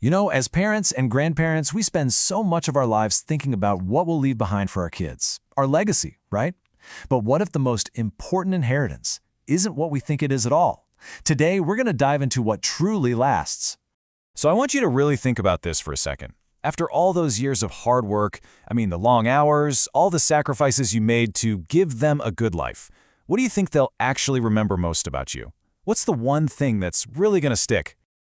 You know, as parents and grandparents, we spend so much of our lives thinking about what we'll leave behind for our kids, our legacy, right? But what if the most important inheritance isn't what we think it is at all? Today, we're going to dive into what truly lasts. So I want you to really think about this for a second. After all those years of hard work, the long hours, all the sacrifices you made to give them a good life, what do you think they'll actually remember most about you? What's the one thing that's really going to stick?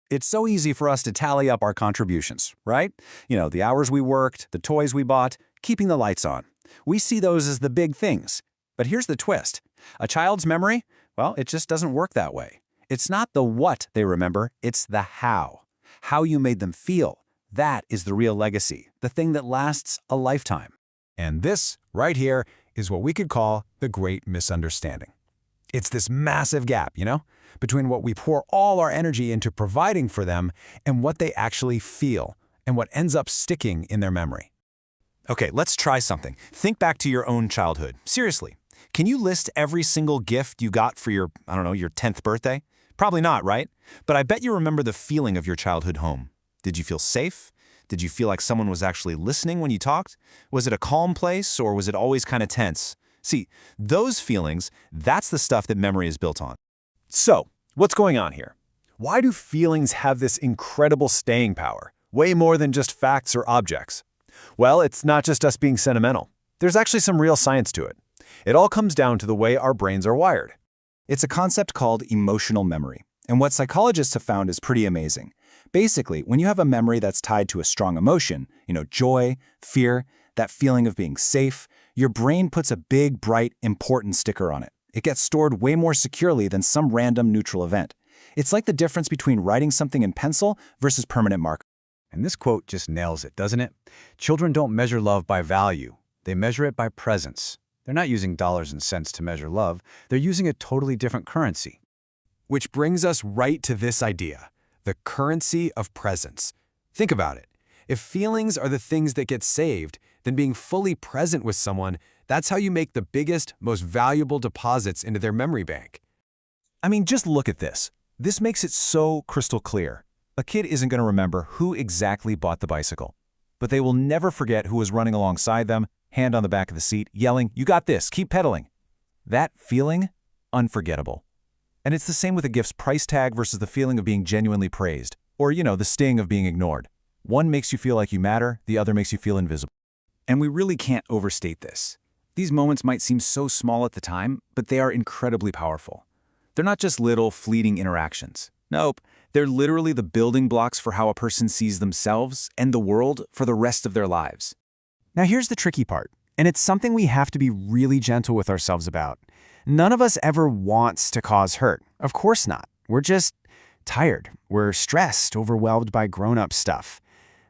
It's so easy for us to tally up our contributions, right? The hours we worked, the toys we bought, keeping the lights on. We see those as the big things. But here's the twist. A child's memory, well, it just doesn't work that way. It's not the what they remember, it's the how. How you made them feel. That is the real legacy, the thing that lasts a lifetime. And this, right here, is what we could call the great misunderstanding. It's this massive gap, between what we pour all our energy into providing for them and what they actually feel, and what ends up sticking in their memory. Okay, let's try something. Think back to your own childhood. Seriously, can you list every single gift you got for your 10th birthday? Probably not, right? But I bet you remember the feeling of your childhood home. Did you feel safe? Did you feel like someone was actually listening when you talked? Was it a calm place, or was it always kind of tense? See, those feelings, that's the stuff that memory is built on. So, what's going on here? Why do feelings have this incredible staying power, way more than just facts or objects? Well, it's not just us being sentimental. There's actually some real science to it. It all comes down to the way our brains are wired. It's a concept called emotional memory, and what psychologists have found is pretty amazing. Basically, when you have a memory that's tied to a strong emotion, joy, fear, that feeling of being safe, your brain puts a big, bright, important sticker on it. It gets stored way more securely than some random neutral event. It's like the difference between writing something in pencil versus permanent marker. And this quote just nails it, doesn't it? Children don't measure love by value. They measure it by presence. They're not using dollars and cents to measure love. They're using a totally different currency. Which brings us right to this idea, the currency of presence. Think about it. If feelings are the things that get saved, then being fully present with someone, that's how you make the biggest, most valuable deposits into their memory bank. Just look at this. This makes it so crystal clear. A kid isn't going to remember who exactly bought the bicycle, but they will never forget who was running alongside them, hand on the back of the seat, yelling, "You got this, keep pedaling." That feeling, unforgettable. And it's the same with a gift's price tag versus the feeling of being genuinely praised, or, the sting of being ignored. One makes you feel like you matter, the other makes you feel invisible. And we really can't overstate this. These moments might seem so small at the time, but they are incredibly powerful. They're not just little, fleeting interactions. Nope, they're literally the building blocks for how a person sees themselves and the world for the rest of their lives. Now here's the tricky part, and it's something we have to be really gentle with ourselves about. None of us ever wants to cause hurt. Of course not. We're just tired. We're stressed, overwhelmed by grown-up stuff.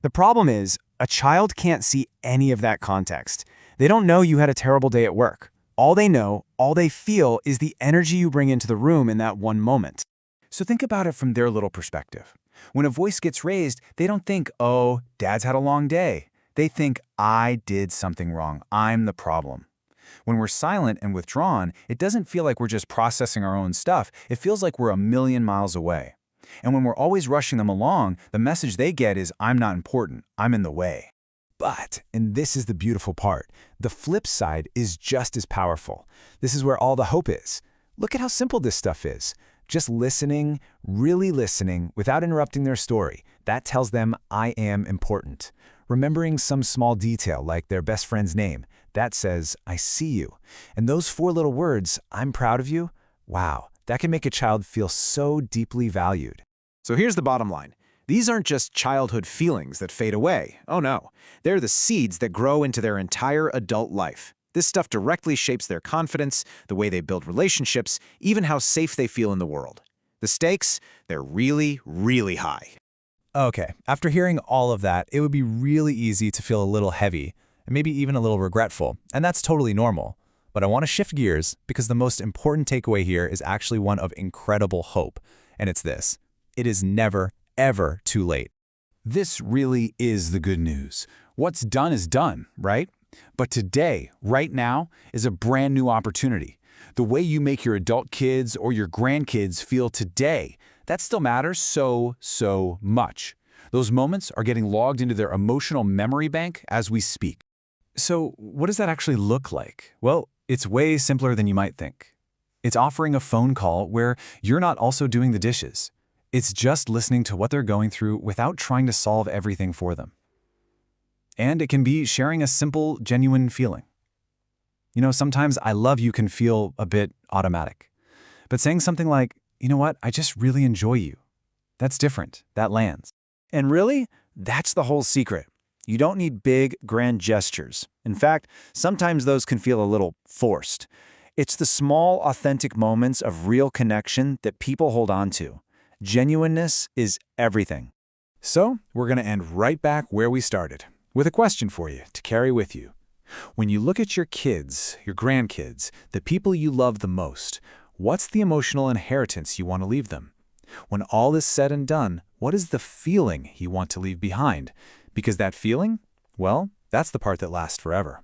The problem is, a child can't see any of that context. They don't know you had a terrible day at work. All they know, all they feel is the energy you bring into the room in that one moment. So think about it from their little perspective. When a voice gets raised, they don't think, "Oh, Dad's had a long day." They think, "I did something wrong. I'm the problem." When we're silent and withdrawn, it doesn't feel like we're just processing our own stuff. It feels like we're a million miles away. And when we're always rushing them along, the message they get is, "I'm not important. I'm in the way." But, and this is the beautiful part, the flip side is just as powerful. This is where all the hope is. Look at how simple this stuff is. Just listening, really listening, without interrupting their story. That tells them, "I am important." Remembering some small detail like their best friend's name, that says, "I see you." And those 4 little words, "I'm proud of you," wow, that can make a child feel so deeply valued. So here's the bottom line. These aren't just childhood feelings that fade away. Oh no, they're the seeds that grow into their entire adult life. This stuff directly shapes their confidence, the way they build relationships, even how safe they feel in the world. The stakes, they're really, really high. Okay, after hearing all of that, it would be really easy to feel a little heavy, and maybe even a little regretful, and that's totally normal. But I want to shift gears because the most important takeaway here is actually one of incredible hope, and it's this: it is never, ever too late. This really is the good news. What's done is done, right? But today, right now, is a brand new opportunity. The way you make your adult kids or your grandkids feel today, that still matters so much. Those moments are getting logged into their emotional memory bank as we speak. So, what does that actually look like? Well, it's way simpler than you might think. It's offering a phone call where you're not also doing the dishes. It's just listening to what they're going through without trying to solve everything for them. And it can be sharing a simple, genuine feeling. You know, sometimes I love you can feel a bit automatic. But saying something like, you know what, I just really enjoy you. That's different. That lands. And really, that's the whole secret. You don't need big, grand gestures. In fact, sometimes those can feel a little forced. It's the small, authentic moments of real connection that people hold on to. Genuineness is everything. So, we're going to end right back where we started, with a question for you to carry with you. When you look at your kids, your grandkids, the people you love the most, what's the emotional inheritance you want to leave them? When all is said and done, what is the feeling you want to leave behind? Because that feeling, well, that's the part that lasts forever.